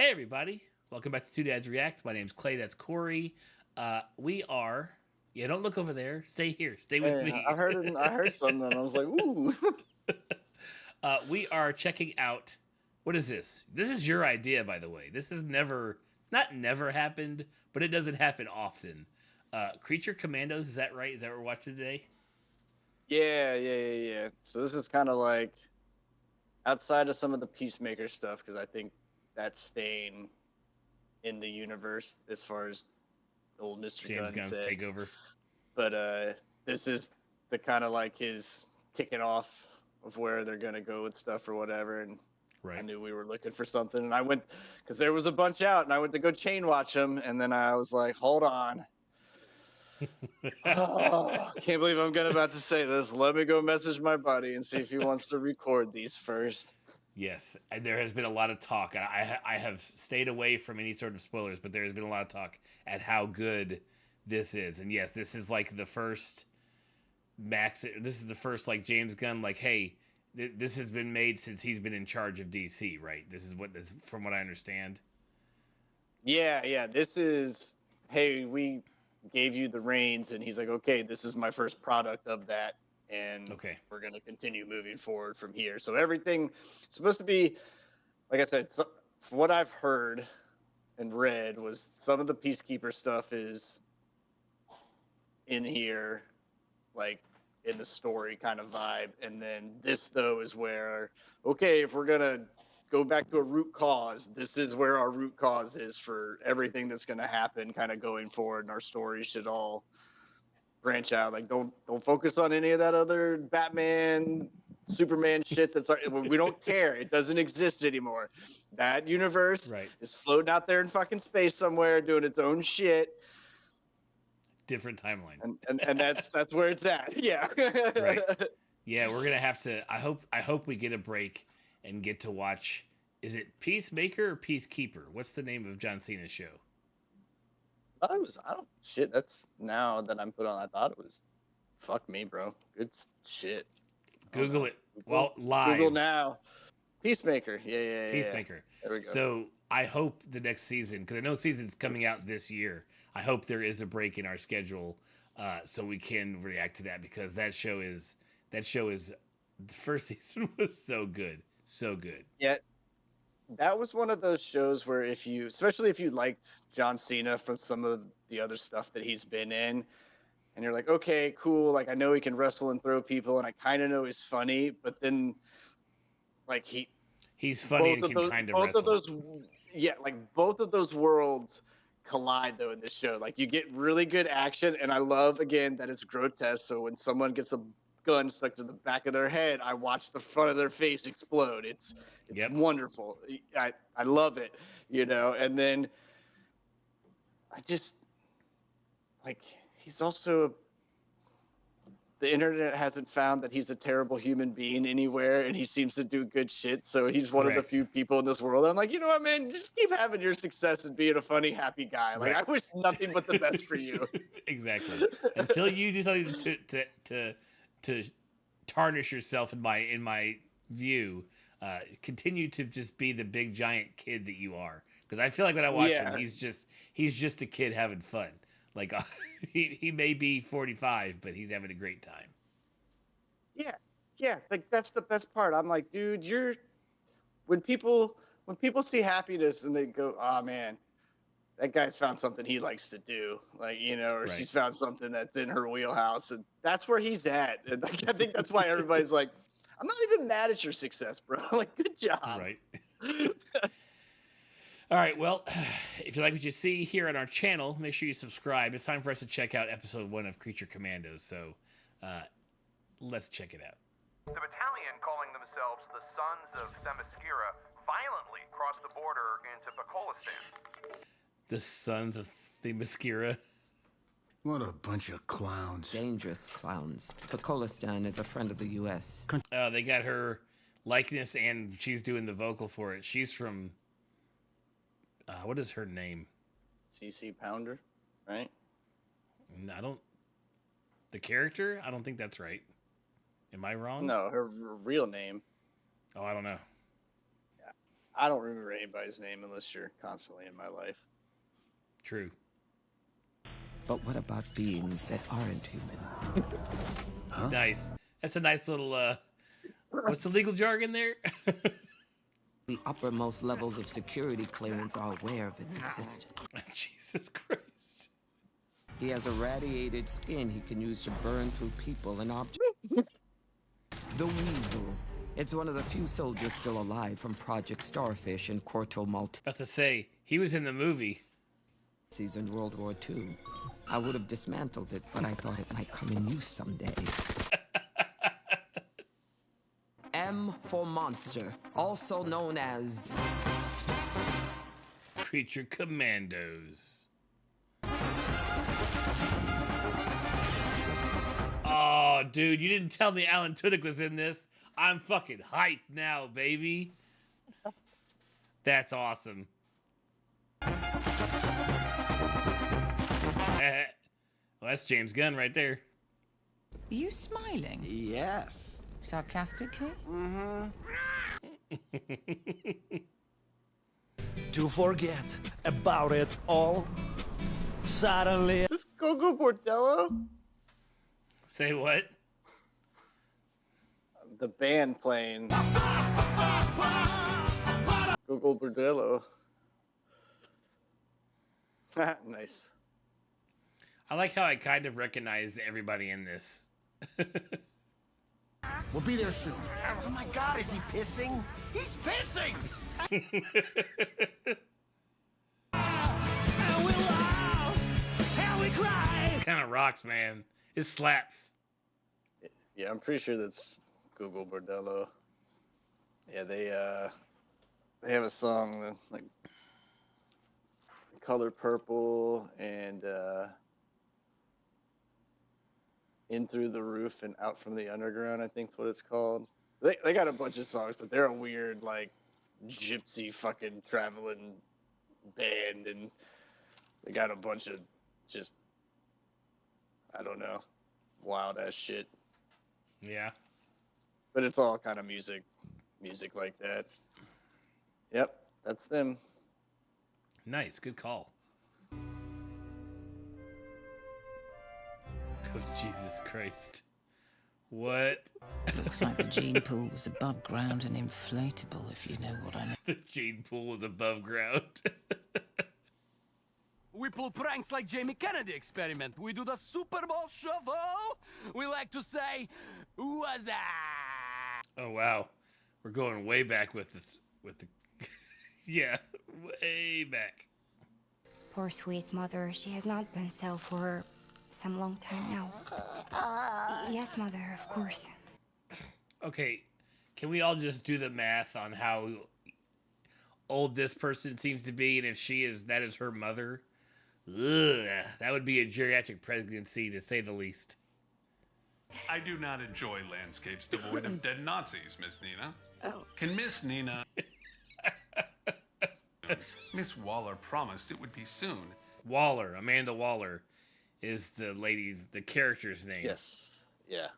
Hey everybody, welcome back to Two Dads React. My name's Clay, that's Corey. We are, yeah, don't look over there. Stay here, stay with Hey, me. I heard it. I heard something, and I was like, "Ooh, We are checking out, what is this? This is your idea, by the way. This has never, not never happened, but it doesn't happen often. Creature Commandos, is that right? Is that what we're watching today? yeah." So this is kind of like outside of some of the Peacemaker stuff because I think that's staying in the universe as far as old Mister James Gunn Gunn's said. takeover. But this is the kind of like his kicking off of where they're gonna go with stuff or whatever. And I Right. knew we were looking for something, and I went because there was a bunch out, and I went to go chain watch them, and then I was like, "Hold on." Oh, can't believe I'm gonna about to say this. Let me go message my buddy and see if he wants to record these first. Yes, and there has been a lot of talk. I have stayed away from any sort of spoilers, but there has been a lot of talk at how good this is. And yes, this is like the first Max. This is the first like James Gunn. Like, hey, this has been made since he's been in charge of DC. Right? This is what this, from what I understand. Yeah. This is hey, we gave you the reins, and he's like, okay, this is my first product of that, and Okay. we're gonna continue moving forward from here. So everything supposed to be, like I said, so, from what I've heard and read, was some of the Peacekeeper stuff is in here like in the story kind of vibe. And then this though is where, okay, if we're gonna go back to a root cause, this is where our root cause is for everything that's gonna happen kind of going forward. And our story should all branch out. Like don't focus on any of that other Batman, Superman shit we don't care. It doesn't exist anymore. That universe Right. is floating out there in fucking space somewhere doing its own shit, Different timeline. and that's where it's at. Yeah. Right. Yeah, we're gonna have to. I hope we get a break and get to watch. Is it Peacemaker or Peacekeeper? What's the name of John Cena's show? I don't shit. That's now that I'm put on. I thought it was fuck me, bro. Good shit. I don't Google know. it. Well, Google live. now. Peacemaker. Yeah. Peacemaker. There we go. So I hope the next season, because I know season's coming out this year. I hope there is a break in our schedule, so we can react to that because that show is the first season was so good, so good. Yeah, that was one of those shows where if you, especially if you liked John Cena from some of the other stuff that he's been in, and you're like, okay, cool. Like I know he can wrestle and throw people, and I kind of know he's funny, but then like he He's funny and can kind of both of wrestle. those yeah, like both of those worlds collide though in this show. Like you get really good action, and I love again that it's grotesque. So when someone gets a gun stuck to the back of their head, I watch the front of their face explode. It's Yep. wonderful. I love it, and then I just like he's also the internet hasn't found that he's a terrible human being anywhere, and he seems to do good shit. So he's one of the Correct. few people in this world. I'm like, you know what, man? Just keep having your success and being a funny, happy guy. Like, Right. I wish nothing but the best for you. Exactly. Until you do something to tarnish yourself in my view, continue to just be the big giant kid that you are. Because I feel like when I watch him, Yeah, he's just a kid having fun. Like he may be 45, but he's having a great time. yeah, yeah. Like that's the best part. I'm like, dude, you're when people see happiness and they go, oh man, that guy's found something he likes to do, like or Right. she's found something that's in her wheelhouse, and that's where he's at. And like, I think that's why everybody's like, I'm not even mad at your success, bro. Like, good job. Right. All right. Well, if you like what you see here on our channel, make sure you subscribe. It's time for us to check out episode 1 of Creature Commandos. So, uh, let's check it out. The battalion, calling themselves the Sons of Themyscira, violently crossed the border into Bakolistan. The Sons of Themyscira. What a bunch of clowns. Dangerous clowns. Bakolistan is a friend of the U.S. They got her likeness, and she's doing the vocal for it. She's from. What is her name? CC Pounder, right? I don't. The character? I don't think that's right. Am I wrong? No, her real name. Oh, I don't know. I don't remember anybody's name unless you're constantly in my life. True. But what about beings that aren't human? Huh? Nice. That's a nice little. What's the legal jargon there? The uppermost levels of security clearance are aware of its existence. Jesus Christ. He has irradiated skin he can use to burn through people and objects. The Weasel. It's one of the few soldiers still alive from Project Starfish in Corto Maltese About to say, he was in the movie. in World War II. I would have dismantled it, but I thought it might come in use someday. M for Monster, also known as... Creature Commandos. Oh, dude, you didn't tell me Alan Tudyk was in this. I'm fucking hyped now, baby. That's awesome. Well, that's James Gunn right there. Are you smiling? Yes. Sarcastically? To forget about it all, suddenly Is this Gogo Bordello? Say what? The band playing Gogo Bordello. Nice. I like how I kind of recognize everybody in this. We'll be there soon. oh my god, is he pissing? He's pissing! And we laugh, and we cry. It kind of rocks, man. It slaps. Yeah, I'm pretty sure that's Gogo Bordello. Yeah, they have a song that, like Color Purple and In Through the Roof and Out from the Underground, I think's what it's called. They got a bunch of songs, but they're a weird, like, gypsy fucking traveling band, and they got a bunch of just, I don't know, wild ass shit. Yeah. But it's all kind of music like that. Yep, that's them. Nice. Good call. Oh, Jesus Christ. What? Looks like the gene pool was above ground and inflatable, if you know what I mean. The gene pool was above ground. We pull pranks like Jamie Kennedy experiment. We do the Super Bowl shuffle. We like to say, "What's that?" Oh wow, we're going way back with the yeah, way back. Poor sweet mother, she has not been well for some long time now. Yes, mother, of course. Okay, can we all just do the math on how old this person seems to be, and if that is her mother? Ugh, that would be a geriatric pregnancy, to say the least. I do not enjoy landscapes devoid of dead Nazis, Miss Nina. Oh. Can Miss Nina... Miss Waller promised it would be soon. Waller, Amanda Waller, is the character's name. Yes. Yeah.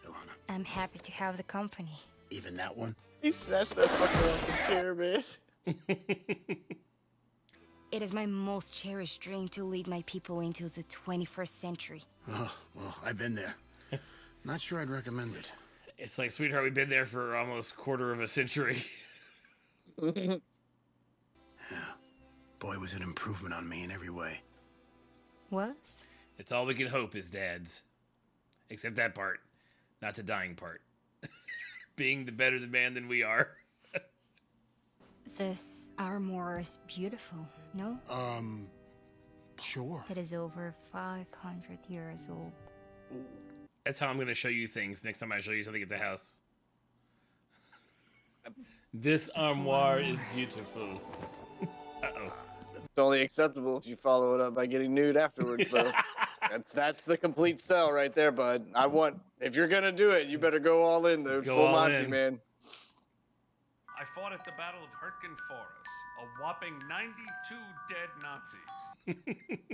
Ilana, I'm happy to have the company. even that one? He snatched that fucker off the chair, man. It is my most cherished dream to lead my people into the 21st century. Oh, well, I've been there. Not sure I'd recommend it. It's like, sweetheart, we've been there for almost quarter of a century. Yeah. Boy, was an improvement on me in every way. Was? It's all we can hope is Dad's. Except that part. Not the dying part. Being the better the man than we are. This armor is beautiful, no? Sure. It is over 500 years old. That's how I'm going to show you things next time I show you something at the house. This armoire is beautiful. Uh-oh. It's only acceptable if you follow it up by getting nude afterwards, though. That's the complete sell right there, bud. If you're gonna do it, you better go all in, dude. Go Full all Monty, in. man. I fought at the Battle of Hurtgen Forest. A whopping 92 dead Nazis.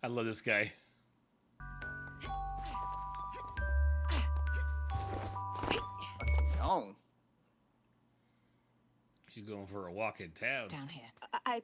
I love this guy. Oh, She's going for a walk in town. Down here. I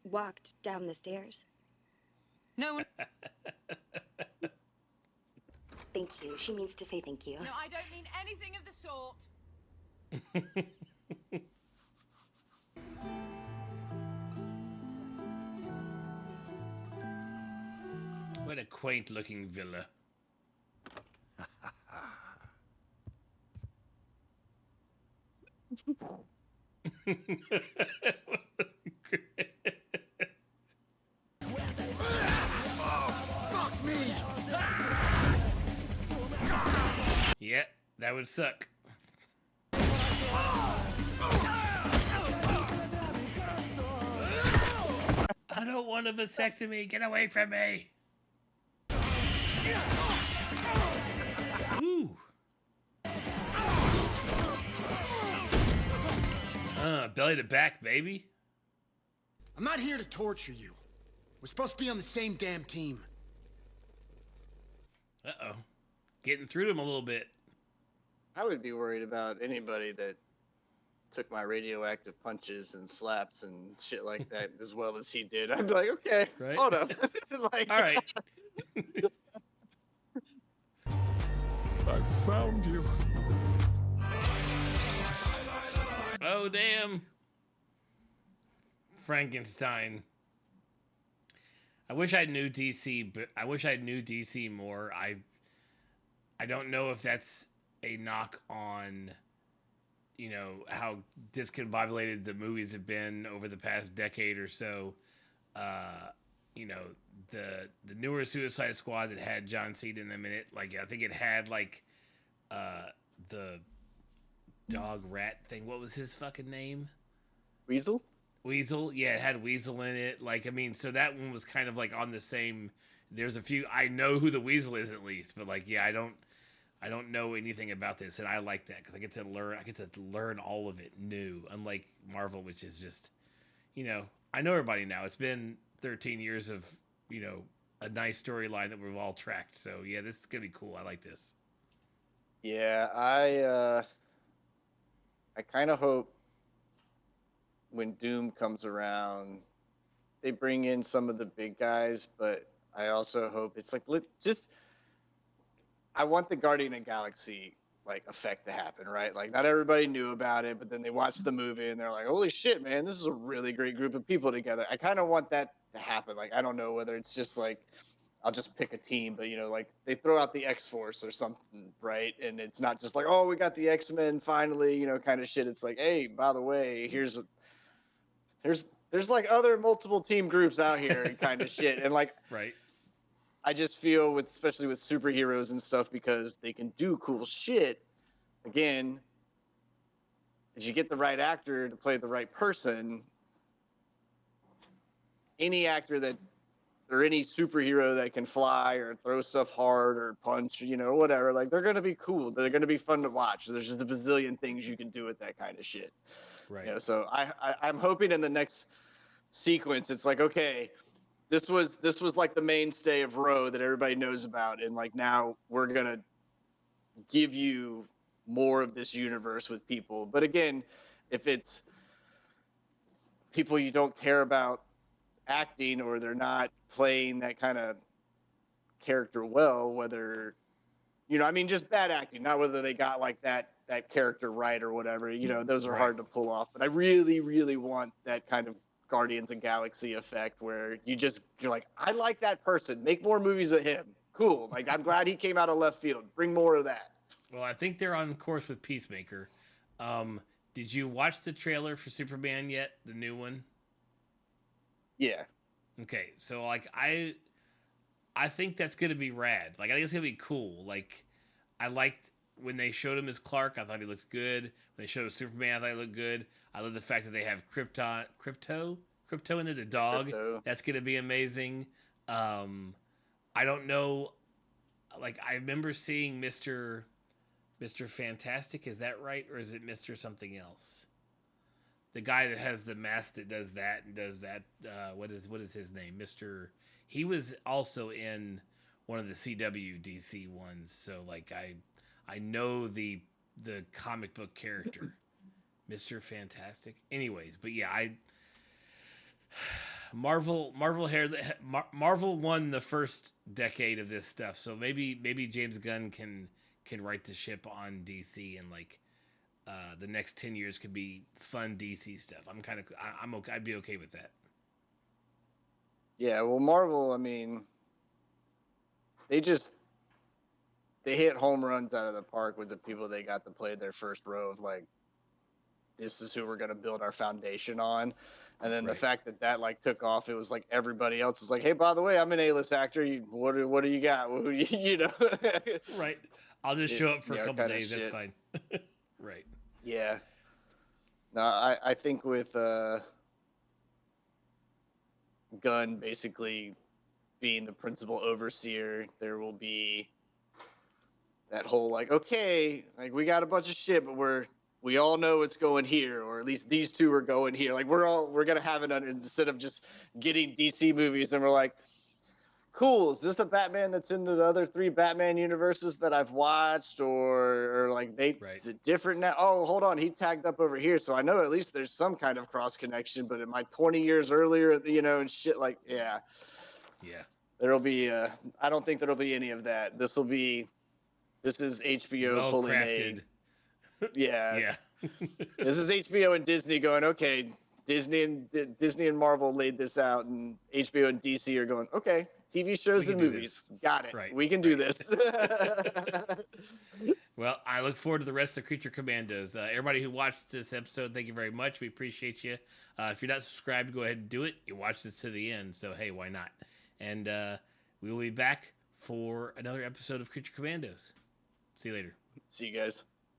walked down the stairs. No, Thank you. She means to say thank you. no, I don't mean anything of the sort. What a quaint looking villa. Fuck me! Yeah, that would suck. I don't want a vasectomy. Get away from me. Ooh. Belly to back, baby. I'm not here to torture you. We're supposed to be on the same damn team. Uh-oh. Getting through to him a little bit. I would be worried about anybody that took my radioactive punches and slaps and shit like that as well as he did. I'd be like, okay, Right? hold up. Like, All right. I found you. Oh, damn. Frankenstein. I wish I knew DC, but I wish I knew DC more. I don't know if that's a knock on, you know, how discombobulated the movies have been over the past decade or so. You know, the newer Suicide Squad that had John Cena in them in it, like I think it had like the dog rat thing. What was his fucking name? Weasel? Weasel, yeah, it had Weasel in it. Like, I mean, so that one was kind of like on the same. There's a few. I know who the Weasel is at least, but like, yeah, I don't know anything about this, and I like that because I get to learn all of it new. Unlike Marvel, which is just, you know, I know everybody now. It's been 13 years of, you know, a nice storyline that we've all tracked. So yeah, this is gonna be cool. I like this. Yeah, I kind of hope when Doom comes around, they bring in some of the big guys, but I also hope it's like I want the Guardian of the Galaxy like effect to happen, right? Like not everybody knew about it, but then they watched the movie and they're like, "Holy shit, man, this is a really great group of people together." I kind of want that to happen. Like I don't know whether it's just like I'll just pick a team, but you know, like they throw out the X-Force or something, right? And it's not just like, "Oh, we got the X-Men finally," you know, kind of shit. It's like, "Hey, by the way, there's like other multiple team groups out here and kind of shit." And like Right. I just feel with especially with superheroes and stuff because they can do cool shit. Again, as you get the right actor to play the right person, any actor that or any superhero that can fly or throw stuff hard or punch, you know, whatever, like they're gonna be cool. They're gonna be fun to watch. There's just a bazillion things you can do with that kind of shit. Right. You know, so I'm hoping in the next sequence it's like, okay, this was like the mainstay of Row that everybody knows about, and like now we're gonna give you more of this universe with people. But again, if it's people you don't care about acting or they're not playing that kind of character well, whether you know, I mean, just bad acting, not whether they got like that character right or whatever. You know, those are Right. hard to pull off. But I really, really want that kind of Guardians of Galaxy effect where you're like, I like that person. Make more movies of him. Cool. Like I'm glad he came out of left field. Bring more of that. Well, I think they're on course with Peacemaker. Did you watch the trailer for Superman yet? The new one? Yeah. Okay, so like I think that's gonna be rad. Like I think it's gonna be cool. Like I liked when they showed him as Clark. I thought he looked good. When they showed him Superman, I thought he looked good. I love the fact that they have Crypto into the dog. Crypto. That's gonna be amazing. I don't know. Like I remember seeing Mr. Fantastic. Is that right, or is it Mr. something else? The guy that has the mask that does that and does that. What is his name? Mr. He was also in one of the CW DC ones. So like I know the comic book character. Mr. Fantastic. Anyways, but yeah, Marvel won the first decade of this stuff, so maybe James Gunn can right the ship on DC, and like the next 10 years could be fun DC stuff. I'm okay. I'd be okay with that. Yeah, well, Marvel, I mean, they hit home runs out of the park with the people they got to play their first row of, like, this is who we're going to build our foundation on. And then the fact that like took off, it was like everybody else was like, hey, by the way, I'm an A-list actor. What do you got? You know? Right. I'll just show up for a couple days. That's fine. Right. Yeah. No, I think with Gunn basically being the principal overseer, there will be that whole like, okay, like we got a bunch of shit, but we all know it's going here, or at least these two are going here. Like we're gonna have it under, instead of just getting DC movies and we're like, cool, is this a Batman that's in the other 3 Batman universes that I've watched, or like is it different now? Oh, hold on, he tagged up over here, so I know at least there's some kind of cross connection. But it might 20 years earlier, you know, and shit like yeah. There'll be I don't think there'll be any of that. This is HBO well pulling crafted. Yeah. This is HBO and Disney going, okay, Disney and Marvel laid this out, and HBO and DC are going, okay, TV shows and movies. Got it. We can do this. Well, I look forward to the rest of Creature Commandos. Everybody who watched this episode, thank you very much. We appreciate you. If you're not subscribed, go ahead and do it. You watched this to the end, so hey, why not? And we will be back for another episode of Creature Commandos. See you later. See you guys.